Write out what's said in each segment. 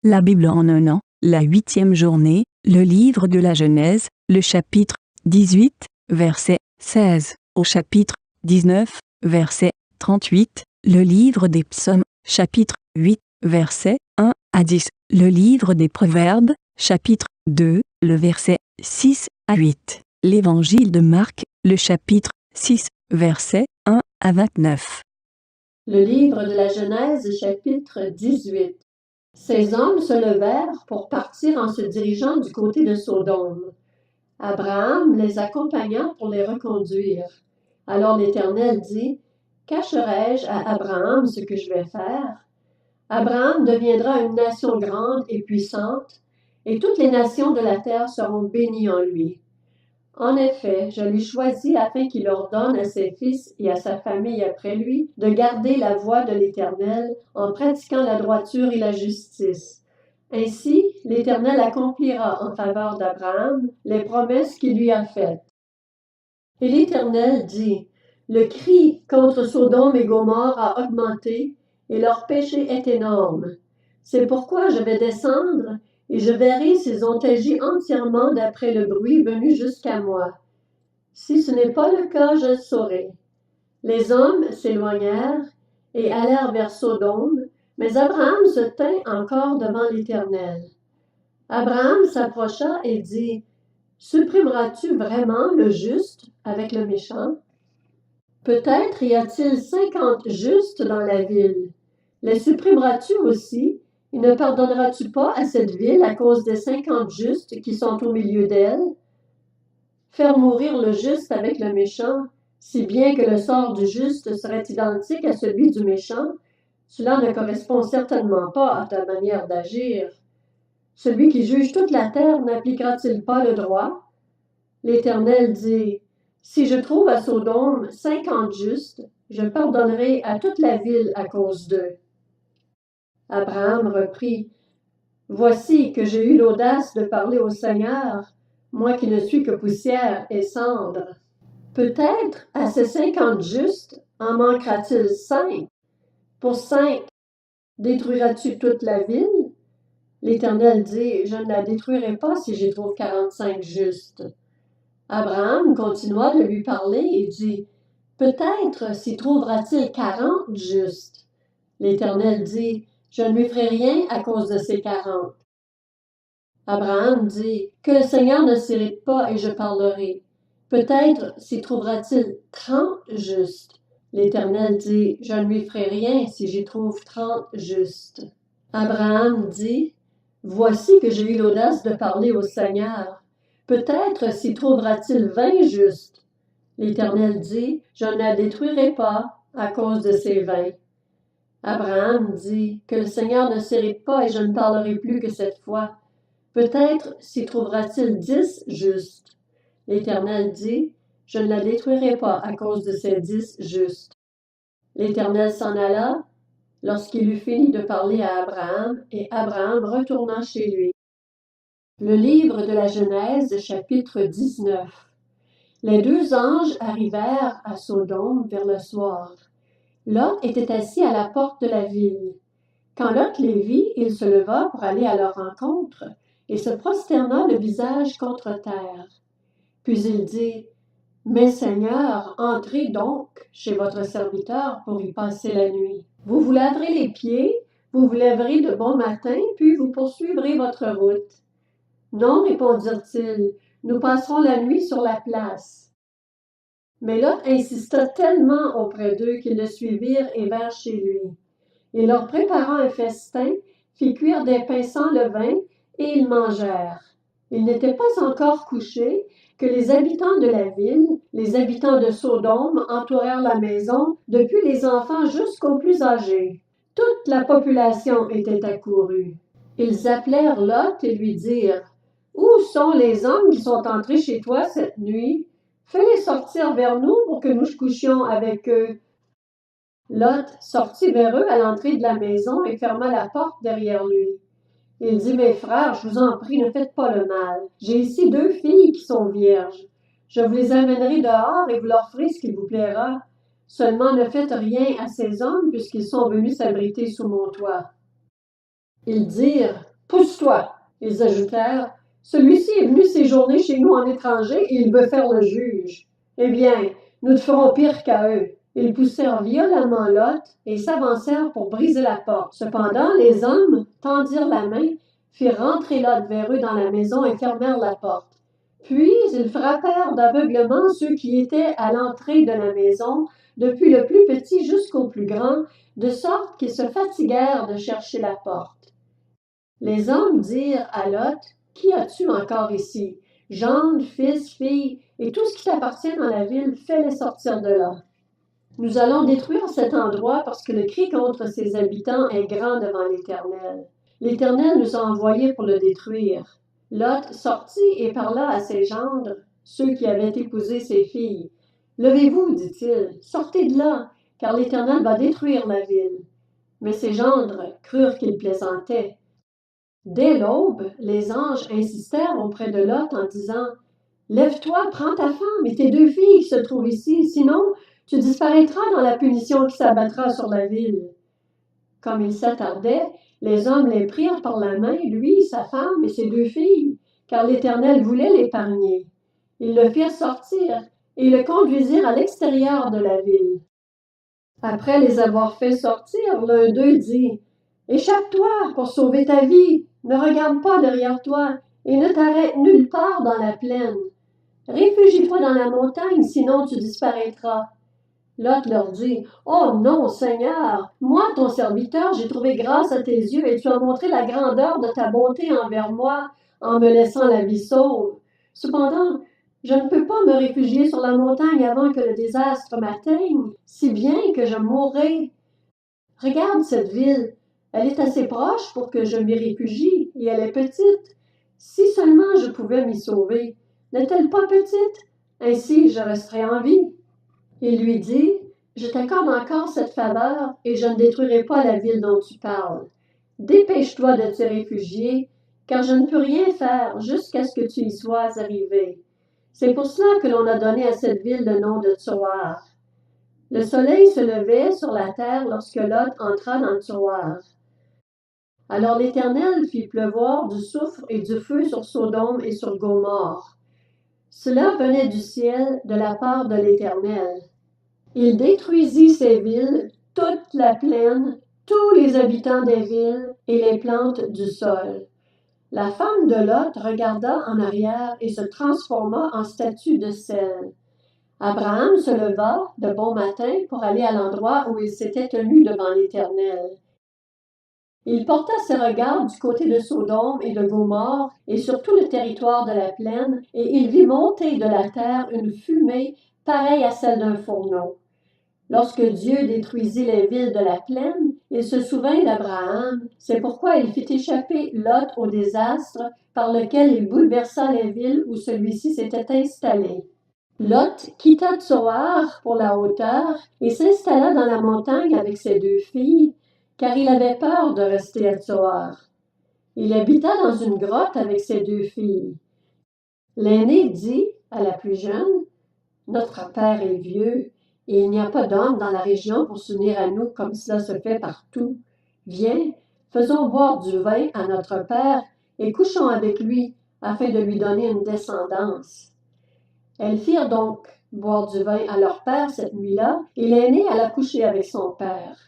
La Bible en un an, la 8e journée, le livre de la Genèse, le chapitre 18, verset 16, au chapitre 19, verset 38, le livre des psaumes, chapitre 8, verset 1 à 10, le livre des proverbes, chapitre 2, le verset 6 à 8, l'évangile de Marc, le chapitre 6, verset 1 à 29. Le livre de la Genèse, chapitre 18. Ces hommes se levèrent pour partir en se dirigeant du côté de Sodome. Abraham les accompagna pour les reconduire. Alors l'Éternel dit, « Cacherai-je à Abraham ce que je vais faire? Abraham deviendra une nation grande et puissante, et toutes les nations de la terre seront bénies en lui. En effet, je l'ai choisi afin qu'il ordonne à ses fils et à sa famille après lui de garder la voie de l'Éternel en pratiquant la droiture et la justice. Ainsi, l'Éternel accomplira en faveur d'Abraham les promesses qu'il lui a faites. » Et l'Éternel dit, « Le cri contre Sodome et Gomorrhe a augmenté, et leur péché est énorme. C'est pourquoi je vais descendre, et je verrai s'ils ont agi entièrement d'après le bruit venu jusqu'à moi. Si ce n'est pas le cas, je le saurai. » Les hommes s'éloignèrent et allèrent vers Sodome, mais Abraham se tint encore devant l'Éternel. Abraham s'approcha et dit, « Supprimeras-tu vraiment le juste avec le méchant? Peut-être y a-t-il 50 justes dans la ville. Les supprimeras-tu aussi, et ne pardonneras-tu pas à cette ville à cause des 50 justes qui sont au milieu d'elle? Faire mourir le juste avec le méchant, si bien que le sort du juste serait identique à celui du méchant, cela ne correspond certainement pas à ta manière d'agir. Celui qui juge toute la terre n'appliquera-t-il pas le droit? » L'Éternel dit, « Si je trouve à Sodome 50 justes, je pardonnerai à toute la ville à cause d'eux. » Abraham reprit, « Voici que j'ai eu l'audace de parler au Seigneur, moi qui ne suis que poussière et cendre. Peut-être à ces 50 justes en manquera-t-il 5? Pour 5, détruiras-tu toute la ville? » L'Éternel dit, « Je ne la détruirai pas si j'y trouve 45 justes. » Abraham continua de lui parler et dit, « Peut-être s'y trouvera-t-il 40 justes. » L'Éternel dit, « Je ne lui ferai rien à cause de ces 40. » Abraham dit, « Que le Seigneur ne s'irrite pas et je parlerai. Peut-être s'y trouvera-t-il 30 justes. » L'Éternel dit, « Je ne lui ferai rien si j'y trouve 30 justes. » Abraham dit, « Voici que j'ai eu l'audace de parler au Seigneur. Peut-être s'y trouvera-t-il 20 justes. » L'Éternel dit, « Je ne la détruirai pas à cause de ces 20. » Abraham dit, « Que le Seigneur ne s'irrite pas et je ne parlerai plus que cette fois. Peut-être s'y trouvera-t-il 10 justes. » L'Éternel dit, « Je ne la détruirai pas à cause de ces 10 justes. » L'Éternel s'en alla lorsqu'il eut fini de parler à Abraham, et Abraham retourna chez lui. Le livre de la Genèse, chapitre 19. Les 2 anges arrivèrent à Sodome vers le soir. Lot était assis à la porte de la ville. Quand Lot les vit, il se leva pour aller à leur rencontre et se prosterna le visage contre terre. Puis il dit, « Mes seigneurs, entrez donc chez votre serviteur pour y passer la nuit. Vous vous laverez les pieds, vous vous lèverez de bon matin, puis vous poursuivrez votre route. » « Non, répondirent-ils, nous passerons la nuit sur la place. » Mais Lot insista tellement auprès d'eux qu'ils le suivirent et vinrent chez lui. Il leur prépara un festin, fit cuire des pains sans levain, et ils mangèrent. Ils n'étaient pas encore couchés que les habitants de la ville, les habitants de Sodome, entourèrent la maison, depuis les enfants jusqu'aux plus âgés. Toute la population était accourue. Ils appelèrent Lot et lui dirent, « Où sont les hommes qui sont entrés chez toi cette nuit? Fais-les sortir vers nous pour que nous couchions avec eux. » Lot sortit vers eux à l'entrée de la maison et ferma la porte derrière lui. Il dit, « Mes frères, je vous en prie, ne faites pas le mal. J'ai ici 2 filles qui sont vierges. Je vous les amènerai dehors et vous leur ferez ce qu'il vous plaira. Seulement ne faites rien à ces hommes puisqu'ils sont venus s'abriter sous mon toit. » Ils dirent, Pousse-toi, ils ajoutèrent. Celui-ci est venu séjourner chez nous en étranger et il veut faire le juge. Eh bien, nous te ferons pire qu'à eux. Ils poussèrent violemment Lot et s'avancèrent pour briser la porte. Cependant, les hommes tendirent la main, firent rentrer Lot vers eux dans la maison et fermèrent la porte. Puis ils frappèrent d'aveuglement ceux qui étaient à l'entrée de la maison, depuis le plus petit jusqu'au plus grand, de sorte qu'ils se fatiguèrent de chercher la porte. Les hommes dirent à Lot, « Qui as-tu encore ici? Gendre, fils, fille, et tout ce qui t'appartient dans la ville, fais-les sortir de là. Nous allons détruire cet endroit parce que le cri contre ses habitants est grand devant l'Éternel. L'Éternel nous a envoyés pour le détruire. » Lot sortit et parla à ses gendres, ceux qui avaient épousé ses filles. « Levez-vous, dit-il, sortez de là, car l'Éternel va détruire la ville. » Mais ses gendres crurent qu'il plaisantait. Dès l'aube, les anges insistèrent auprès de Lot en disant, « Lève-toi, prends ta femme et tes 2 filles qui se trouvent ici, sinon tu disparaîtras dans la punition qui s'abattra sur la ville. » Comme il s'attardait, les hommes les prirent par la main, lui, sa femme et ses 2 filles, car l'Éternel voulait l'épargner. Ils le firent sortir et le conduisirent à l'extérieur de la ville. Après les avoir fait sortir, l'un d'eux dit, « Échappe-toi pour sauver ta vie, ne regarde pas derrière toi et ne t'arrête nulle part dans la plaine. Réfugie-toi dans la montagne, sinon tu disparaîtras. » Lot leur dit, « Oh non, Seigneur, moi, ton serviteur, j'ai trouvé grâce à tes yeux et tu as montré la grandeur de ta bonté envers moi en me laissant la vie sauve. Cependant, je ne peux pas me réfugier sur la montagne avant que le désastre m'atteigne, si bien que je mourrai. Regarde cette ville, elle est assez proche pour que je m'y réfugie et elle est petite. Si seulement je pouvais m'y sauver. N'est-elle pas petite? Ainsi je resterai en vie. » Il lui dit, « Je t'accorde encore cette faveur et je ne détruirai pas la ville dont tu parles. Dépêche-toi de te réfugier, car je ne peux rien faire jusqu'à ce que tu y sois arrivé. C'est pour cela que l'on a donné à cette ville le nom de Tsoar. » Le soleil se levait sur la terre lorsque Lot entra dans Tsoar. Alors l'Éternel fit pleuvoir du soufre et du feu sur Sodome et sur Gomorrhe. Cela venait du ciel de la part de l'Éternel. Il détruisit ces villes, toute la plaine, tous les habitants des villes et les plantes du sol. La femme de Lot regarda en arrière et se transforma en statue de sel. Abraham se leva de bon matin pour aller à l'endroit où il s'était tenu devant l'Éternel. Il porta ses regards du côté de Sodome et de Gomorrhe et sur tout le territoire de la plaine, et il vit monter de la terre une fumée pareille à celle d'un fourneau. Lorsque Dieu détruisit les villes de la plaine, il se souvint d'Abraham, c'est pourquoi il fit échapper Lot au désastre par lequel il bouleversa les villes où celui-ci s'était installé. Lot quitta Tsoar pour la hauteur et s'installa dans la montagne avec ses 2 filles, car il avait peur de rester à Tsoar. Il habita dans une grotte avec ses 2 filles. L'aînée dit à la plus jeune, « Notre père est vieux, et il n'y a pas d'homme dans la région pour s'unir à nous comme cela se fait partout. Viens, faisons boire du vin à notre père et couchons avec lui, afin de lui donner une descendance. » Elles firent donc boire du vin à leur père cette nuit-là, et l'aînée alla coucher avec son père.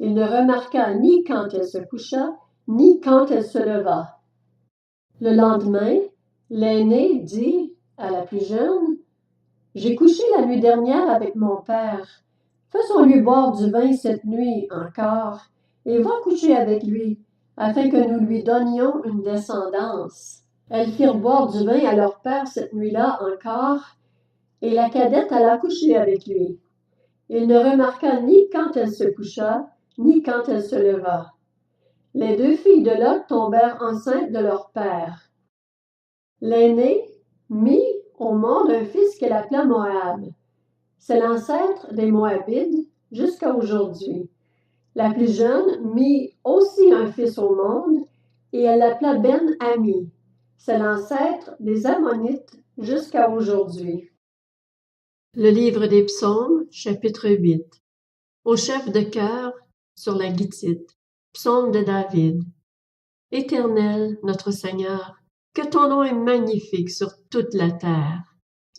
Il ne remarqua ni quand elle se coucha, ni quand elle se leva. Le lendemain, l'aînée dit à la plus jeune, « J'ai couché la nuit dernière avec mon père. Faisons-lui boire du vin cette nuit encore, et va coucher avec lui, afin que nous lui donnions une descendance. » Elles firent boire du vin à leur père cette nuit-là encore, et la cadette alla coucher avec lui. Il ne remarqua ni quand elle se coucha, ni quand elle se leva. Les 2 filles de Lot tombèrent enceintes de leur père. L'aînée mit au monde un fils qu'elle appela Moab. C'est l'ancêtre des Moabites jusqu'à aujourd'hui. La plus jeune mit aussi un fils au monde, et elle l'appela Ben-Ami. C'est l'ancêtre des Ammonites jusqu'à aujourd'hui. Le livre des Psaumes, chapitre 8. Au chef de chœur sur la guitite. Psaume de David. Éternel, notre Seigneur, que ton nom est magnifique sur toute la terre.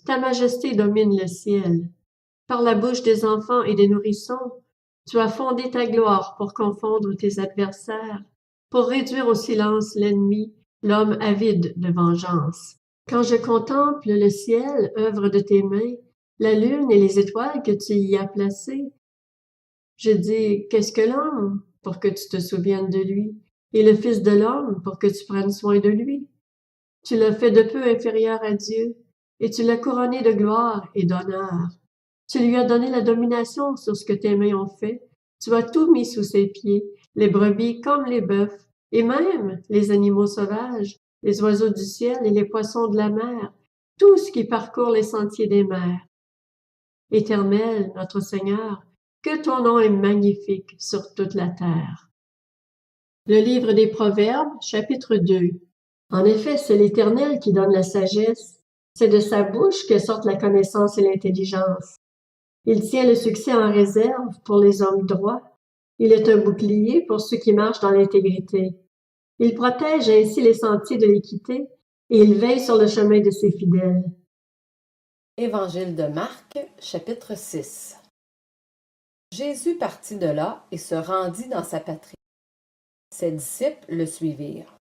Ta majesté domine le ciel. Par la bouche des enfants et des nourrissons, tu as fondé ta gloire pour confondre tes adversaires, pour réduire au silence l'ennemi, l'homme avide de vengeance. Quand je contemple le ciel, œuvre de tes mains, la lune et les étoiles que tu y as placées, je dis, qu'est-ce que l'homme pour que tu te souviennes de lui, et le Fils de l'homme pour que tu prennes soin de lui? Tu l'as fait de peu inférieur à Dieu, et tu l'as couronné de gloire et d'honneur. Tu lui as donné la domination sur ce que tes mains ont fait. Tu as tout mis sous ses pieds, les brebis comme les bœufs, et même les animaux sauvages, les oiseaux du ciel et les poissons de la mer, tout ce qui parcourt les sentiers des mers. Éternel, notre Seigneur, que ton nom est magnifique sur toute la terre. Le livre des Proverbes, chapitre 2. En effet, c'est l'Éternel qui donne la sagesse. C'est de sa bouche que sortent la connaissance et l'intelligence. Il tient le succès en réserve pour les hommes droits. Il est un bouclier pour ceux qui marchent dans l'intégrité. Il protège ainsi les sentiers de l'équité et il veille sur le chemin de ses fidèles. Évangile de Marc, chapitre 6. Jésus partit de là et se rendit dans sa patrie. Ses disciples le suivirent.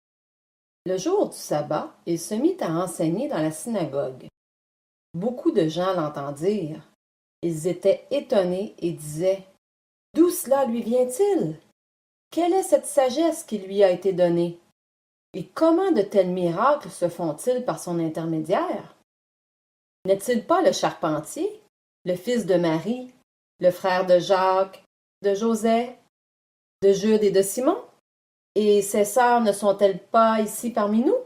Le jour du sabbat, il se mit à enseigner dans la synagogue. Beaucoup de gens l'entendirent. Ils étaient étonnés et disaient: d'où cela lui vient-il? Quelle est cette sagesse qui lui a été donnée? Et comment de tels miracles se font-ils par son intermédiaire? N'est-il pas le charpentier, le fils de Marie, le frère de Jacques, de Joseph, de Jude et de Simon? Et ses sœurs ne sont-elles pas ici parmi nous?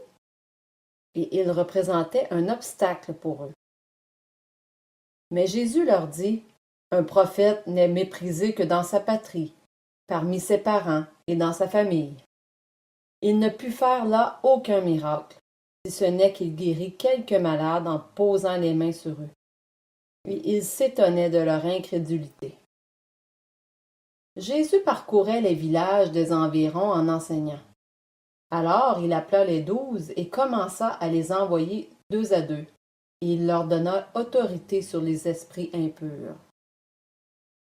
Et il représentait un obstacle pour eux. Mais Jésus leur dit: un prophète n'est méprisé que dans sa patrie, parmi ses parents et dans sa famille. Il ne put faire là aucun miracle, si ce n'est qu'il guérit quelques malades en posant les mains sur eux. Et ils s'étonnaient de leur incrédulité. Jésus parcourait les villages des environs en enseignant. Alors il appela les 12 et commença à les envoyer 2 à 2, et il leur donna autorité sur les esprits impurs.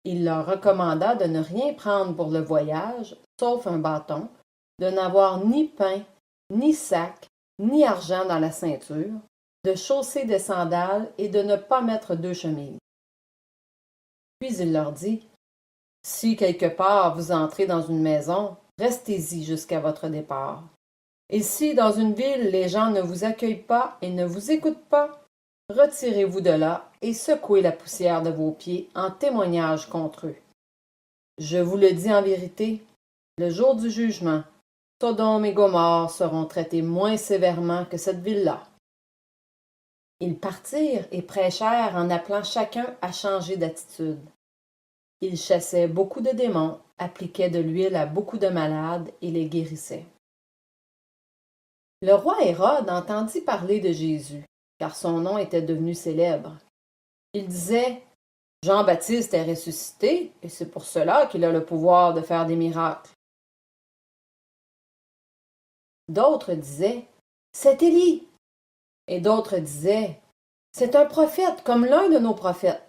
Il leur recommanda de ne rien prendre pour le voyage, sauf un bâton, de n'avoir ni pain, ni sac, ni argent dans la ceinture, de chausser des sandales et de ne pas mettre 2 chemises. Puis il leur dit: si quelque part vous entrez dans une maison, restez-y jusqu'à votre départ. Et si dans une ville les gens ne vous accueillent pas et ne vous écoutent pas, retirez-vous de là et secouez la poussière de vos pieds en témoignage contre eux. Je vous le dis en vérité, le jour du jugement, Sodome et Gomorrhe seront traités moins sévèrement que cette ville-là. Ils partirent et prêchèrent en appelant chacun à changer d'attitude. Ils chassaient beaucoup de démons, appliquaient de l'huile à beaucoup de malades et les guérissaient. Le roi Hérode entendit parler de Jésus, car son nom était devenu célèbre. Il disait: Jean-Baptiste est ressuscité, et c'est pour cela qu'il a le pouvoir de faire des miracles. D'autres disaient: c'est Élie. Et d'autres disaient: c'est un prophète, comme l'un de nos prophètes.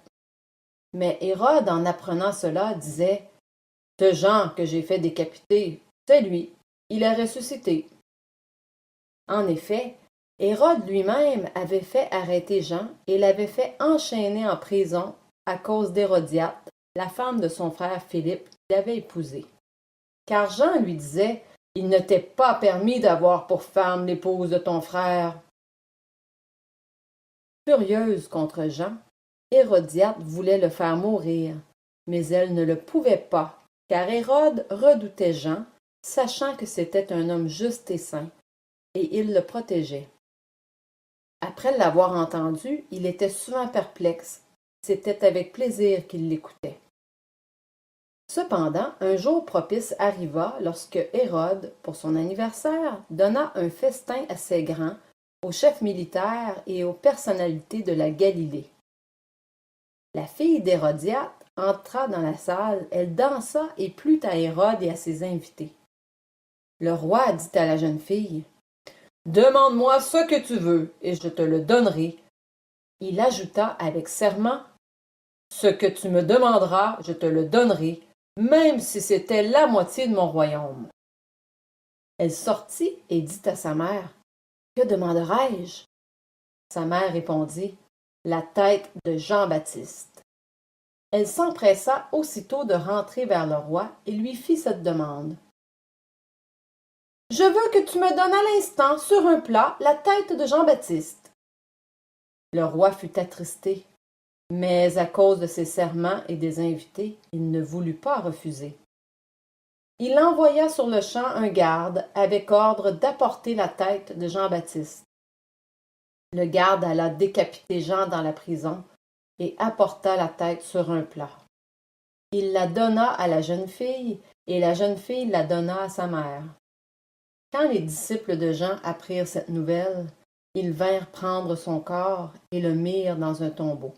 Mais Hérode, en apprenant cela, disait: ce Jean que j'ai fait décapiter, c'est lui, il est ressuscité. En effet, Hérode lui-même avait fait arrêter Jean et l'avait fait enchaîner en prison à cause d'Hérodiade, la femme de son frère Philippe qu'il avait épousée. Car Jean lui disait: il ne t'est pas permis d'avoir pour femme l'épouse de ton frère. Furieuse contre Jean, Hérodiade voulait le faire mourir, mais elle ne le pouvait pas, car Hérode redoutait Jean, sachant que c'était un homme juste et saint, et il le protégeait. Après l'avoir entendu, il était souvent perplexe. C'était avec plaisir qu'il l'écoutait. Cependant, un jour propice arriva lorsque Hérode, pour son anniversaire, donna un festin assez grand aux chefs militaires et aux personnalités de la Galilée. La fille d'Hérodiade entra dans la salle, elle dansa et plut à Hérode et à ses invités. Le roi dit à la jeune fille, « Demande-moi ce que tu veux, et je te le donnerai. » Il ajouta avec serment, « Ce que tu me demanderas, je te le donnerai, même si c'était la moitié de mon royaume. » Elle sortit et dit à sa mère, « Que demanderai-je? » Sa mère répondit, « La tête de Jean-Baptiste. » Elle s'empressa aussitôt de rentrer vers le roi et lui fit cette demande. « Je veux que tu me donnes à l'instant, sur un plat, la tête de Jean-Baptiste. » Le roi fut attristé, mais à cause de ses serments et des invités, il ne voulut pas refuser. Il envoya sur-le-champ un garde avec ordre d'apporter la tête de Jean-Baptiste. Le garde alla décapiter Jean dans la prison et apporta la tête sur un plat. Il la donna à la jeune fille, et la jeune fille la donna à sa mère. Quand les disciples de Jean apprirent cette nouvelle, ils vinrent prendre son corps et le mirent dans un tombeau.